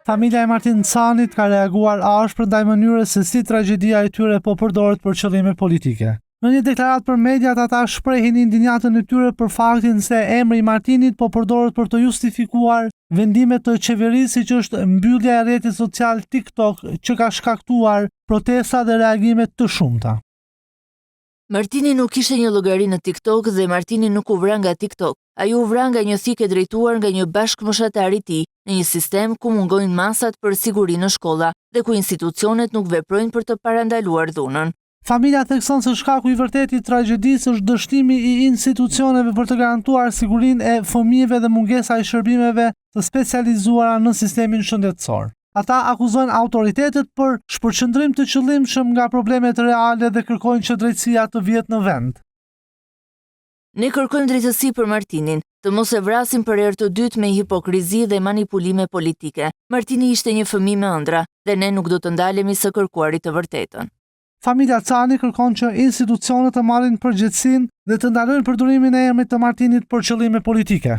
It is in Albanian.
Familja e Martin Canit ka reaguar ashpër ndaj mënyrës se si tragjedia e tyre po përdoret për qëllime politike. Në një deklaratë për mediat, ata shprehin indinjatën e tyre për faktin se emri i Martinit po përdoret për të justifikuar vendimet të qeverisë, siç është mbyllja e rrjetit social TikTok, që ka shkaktuar protesta dhe reagime të shumta. Martini nuk kishte një llogari në TikTok dhe Martini nuk u vra nga TikTok. Ai u vra nga një thikë drejtuar nga një bashkëmoshatar i tij në një sistem ku mungojnë masat për siguri në shkolla dhe ku institucionet nuk veprojnë për të parandaluar dhunën. Familja thekson se shkaku i vërtetë i tragjedisë është dështimi i institucioneve për të garantuar sigurinë e fëmijëve dhe mungesa e shërbimeve të specializuara në sistemin shëndetësor. Ata akuzojnë autoritetet për shpërqendrim të qëllimshëm nga problemet reale dhe kërkojnë që drejtësia të vjetë në vend. Ne kërkojmë drejtësi për Martinin, të mos e vrasim për herë të dytë me hipokrizi dhe manipulime politike. Martini ishte një fëmijë me ëndra dhe ne nuk do të ndalemi së kërkuarit të vërtetën. Familja Cani kërkon që institucionet të marrin përgjegjësinë dhe të ndalojnë përdorimin e emrit të Martinit për qëllime politike.